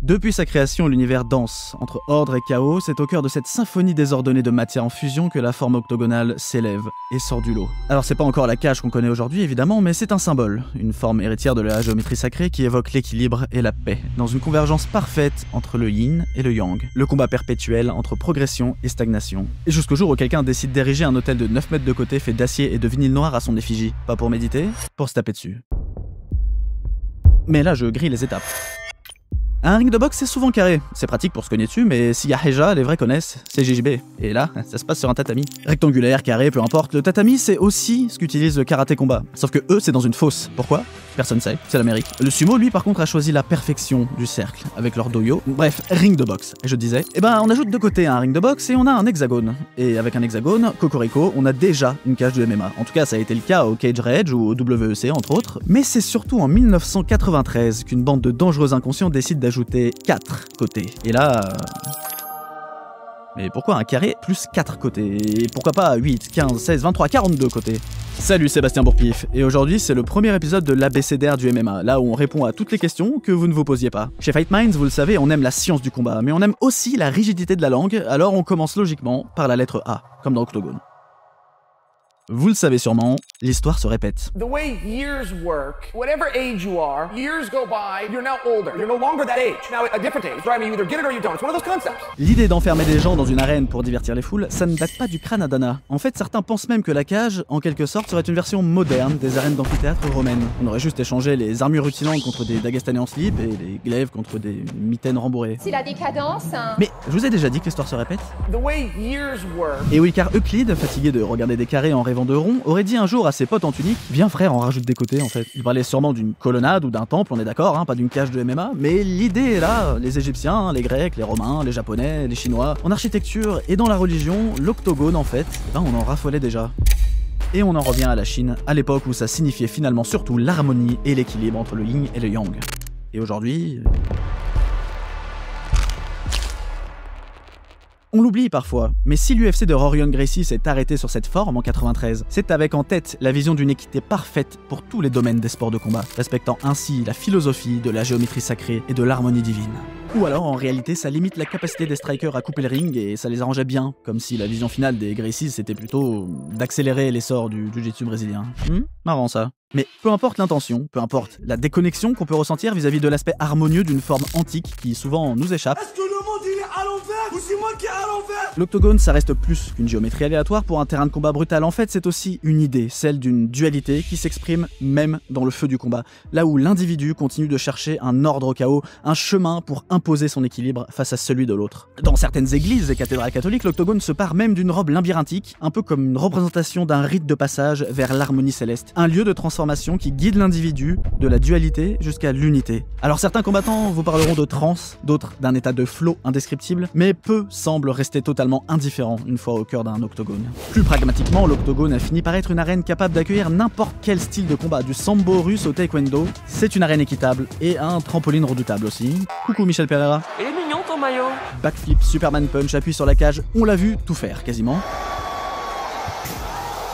Depuis sa création, l'univers danse. Entre ordre et chaos, c'est au cœur de cette symphonie désordonnée de matière en fusion que la forme octogonale s'élève et sort du lot. Alors c'est pas encore la cage qu'on connaît aujourd'hui évidemment, mais c'est un symbole, une forme héritière de la géométrie sacrée qui évoque l'équilibre et la paix, dans une convergence parfaite entre le yin et le yang, le combat perpétuel entre progression et stagnation. Et jusqu'au jour où quelqu'un décide d'ériger un hôtel de 9 mètres de côté fait d'acier et de vinyle noir à son effigie. Pas pour méditer, pour se taper dessus. Mais là je grille les étapes. Un ring de boxe, c'est souvent carré. C'est pratique pour se cogner dessus, mais s'il y a Heja, les vrais connaissent, c'est JJB. Et là, ça se passe sur un tatami. Rectangulaire, carré, peu importe. Le tatami, c'est aussi ce qu'utilise le karaté combat. Sauf que eux, c'est dans une fosse. Pourquoi ? Personne sait, c'est l'Amérique. Le sumo, lui, par contre, a choisi la perfection du cercle, avec leur doyo. Bref, ring de boxe. Et je disais, on ajoute de côté un ring de boxe et on a un hexagone. Et avec un hexagone, cocorico, on a déjà une cage de MMA. En tout cas, ça a été le cas au Cage Rage ou au WEC, entre autres. Mais c'est surtout en 1993 qu'une bande de dangereux inconscients décide d'ajouter 4 côtés. Et là... Mais pourquoi un carré plus 4 côtés? Et pourquoi pas 8, 15, 16, 23, 42 côtés? Salut, Sébastien Bourpif, et aujourd'hui c'est le premier épisode de l'ABCDR du MMA, là où on répond à toutes les questions que vous ne vous posiez pas. Chez Fight Minds, vous le savez, on aime la science du combat, mais on aime aussi la rigidité de la langue, alors on commence logiquement par la lettre A, comme dans Octogone. Vous le savez sûrement, l'histoire se répète. The way years work, whatever age you are, years go by, you're now older. You're no longer that age. Now a different age, right? I mean, you either get it or you don't. It's one of those concepts. L'idée d'enfermer des gens dans une arène pour divertir les foules, ça ne date pas du crâne à Dana. En fait, certains pensent même que la cage, en quelque sorte, serait une version moderne des arènes d'amphithéâtre romaines. On aurait juste échangé les armures rutilantes contre des Dagestanais en slip et les glaives contre des mitaines rembourrées. C'est la décadence, hein. Mais je vous ai déjà dit que l'histoire se répète. The way years work. Et oui, car Euclide, fatigué de regarder des carrés en rêvant de rond, aurait dit un jour à ses potes en tunique, viens frère, on rajoute des côtés en fait. Il parlait sûrement d'une colonnade ou d'un temple, on est d'accord, hein, pas d'une cage de MMA, mais l'idée est là, les Égyptiens, les Grecs, les Romains, les Japonais, les Chinois, en architecture et dans la religion, l'octogone en fait, on en raffolait déjà. Et on en revient à la Chine, à l'époque où ça signifiait finalement surtout l'harmonie et l'équilibre entre le yin et le yang. Et aujourd'hui... On l'oublie parfois, mais si l'UFC de Rorion Gracie s'est arrêté sur cette forme en 93, c'est avec en tête la vision d'une équité parfaite pour tous les domaines des sports de combat, respectant ainsi la philosophie de la géométrie sacrée et de l'harmonie divine. Ou alors, en réalité, ça limite la capacité des strikers à couper le ring et ça les arrangeait bien, comme si la vision finale des Gracies c'était plutôt d'accélérer l'essor du jiu-jitsu brésilien. Marrant ça. Mais peu importe l'intention, peu importe la déconnexion qu'on peut ressentir vis-à-vis de l'aspect harmonieux d'une forme antique qui souvent nous échappe. Est-ce que le monde il est à l'envers ou c'est moi qui est à l'envers? L'octogone, ça reste plus qu'une géométrie aléatoire pour un terrain de combat brutal. En fait, c'est aussi une idée, celle d'une dualité qui s'exprime même dans le feu du combat. Là où l'individu continue de chercher un ordre au chaos, un chemin pour imposer son équilibre face à celui de l'autre. Dans certaines églises et cathédrales catholiques, l'octogone se part même d'une robe labyrinthique, un peu comme une représentation d'un rite de passage vers l'harmonie céleste. Un lieu de transformation qui guide l'individu de la dualité jusqu'à l'unité. Alors certains combattants vous parleront de transe, d'autres d'un état de flow indescriptible, mais peu semblent rester totalement indifférents une fois au cœur d'un octogone. Plus pragmatiquement, l'octogone a fini par être une arène capable d'accueillir n'importe quel style de combat, du sambo russe au taekwondo. C'est une arène équitable et un trampoline redoutable aussi. Coucou Michel Pereira. Il est mignon ton maillot. Backflip, Superman Punch, appui sur la cage, on l'a vu tout faire quasiment.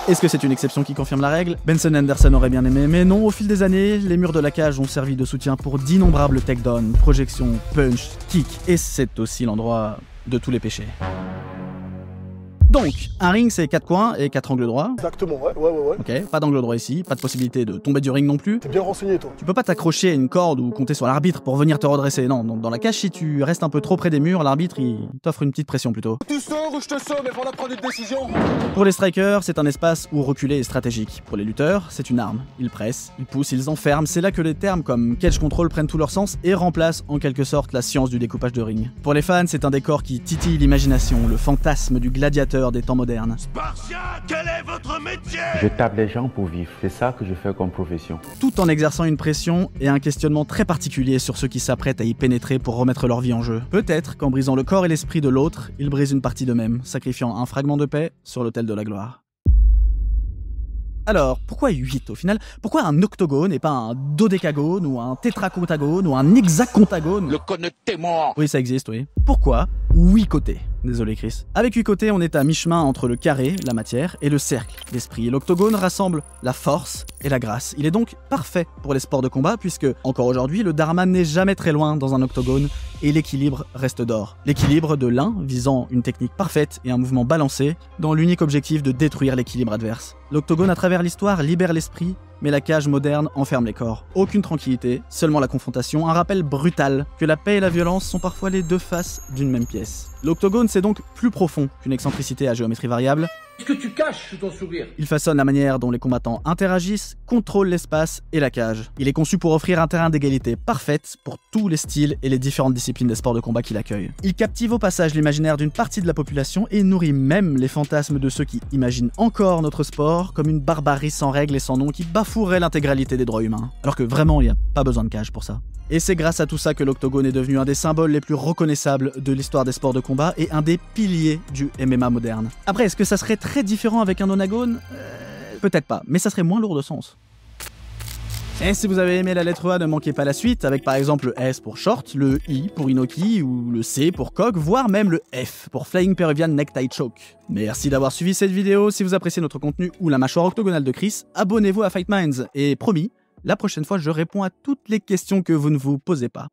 Est-ce que c'est une exception qui confirme la règle? Benson Henderson aurait bien aimé, mais non, au fil des années, les murs de la cage ont servi de soutien pour d'innombrables takedowns, projections, punch, kick, et c'est aussi l'endroit de tous les péchés. Donc, un ring c'est 4 coins et 4 angles droits. Exactement, ouais. Ok, pas d'angle droit ici, pas de possibilité de tomber du ring non plus. T'es bien renseigné toi. Tu peux pas t'accrocher à une corde ou compter sur l'arbitre pour venir te redresser, non. Dans la cage, si tu restes un peu trop près des murs, l'arbitre il t'offre une petite pression plutôt. Tu sors ou je te sors, mais faut prendre une décision. Pour les strikers, c'est un espace où reculer est stratégique. Pour les lutteurs, c'est une arme. Ils pressent, ils poussent, ils enferment. C'est là que les termes comme cage control prennent tout leur sens et remplacent en quelque sorte la science du découpage de ring. Pour les fans, c'est un décor qui titille l'imagination, le fantasme du gladiateur des temps modernes. Spartien, quel est votre métier? Je tape les gens pour vivre, c'est ça que je fais comme profession. Tout en exerçant une pression et un questionnement très particulier sur ceux qui s'apprêtent à y pénétrer pour remettre leur vie en jeu. Peut-être qu'en brisant le corps et l'esprit de l'autre, ils brisent une partie d'eux-mêmes, sacrifiant un fragment de paix sur l'autel de la gloire. Alors, pourquoi 8 au final? Pourquoi un octogone et pas un dodécagone ou un tétracontagone ou un hexacontagone? Le conne témoin. Oui, ça existe, oui. Pourquoi 8 côtés. Désolé Chris. Avec 8 côtés, on est à mi-chemin entre le carré, la matière, et le cercle, l'esprit. L'octogone rassemble la force et la grâce. Il est donc parfait pour les sports de combat puisque, encore aujourd'hui, le dharma n'est jamais très loin dans un octogone et l'équilibre reste d'or. L'équilibre de l'un visant une technique parfaite et un mouvement balancé dans l'unique objectif de détruire l'équilibre adverse. L'octogone à travers l'histoire libère l'esprit, mais la cage moderne enferme les corps. Aucune tranquillité, seulement la confrontation, un rappel brutal que la paix et la violence sont parfois les deux faces d'une même pièce. L'octogone, c'est donc plus profond qu'une excentricité à géométrie variable. Qu'est-ce que tu caches sous ton sourire? Il façonne la manière dont les combattants interagissent, contrôlent l'espace et la cage. Il est conçu pour offrir un terrain d'égalité parfaite pour tous les styles et les différentes disciplines des sports de combat qu'il accueille. Il captive au passage l'imaginaire d'une partie de la population et nourrit même les fantasmes de ceux qui imaginent encore notre sport comme une barbarie sans règles et sans nom qui bafouerait l'intégralité des droits humains. Alors que vraiment, il n'y a pas besoin de cage pour ça. Et c'est grâce à tout ça que l'octogone est devenu un des symboles les plus reconnaissables de l'histoire des sports de combat et un des piliers du MMA moderne. Après, est-ce que ça serait très différent avec un onagone? Peut-être pas, mais ça serait moins lourd de sens. Et si vous avez aimé la lettre A, ne manquez pas la suite, avec par exemple le S pour short, le I pour inoki, ou le C pour coq, voire même le F pour Flying Peruvian Necktie Choke. Merci d'avoir suivi cette vidéo, si vous appréciez notre contenu ou la mâchoire octogonale de Chris, abonnez-vous à Fight Minds, et promis, la prochaine fois je réponds à toutes les questions que vous ne vous posez pas.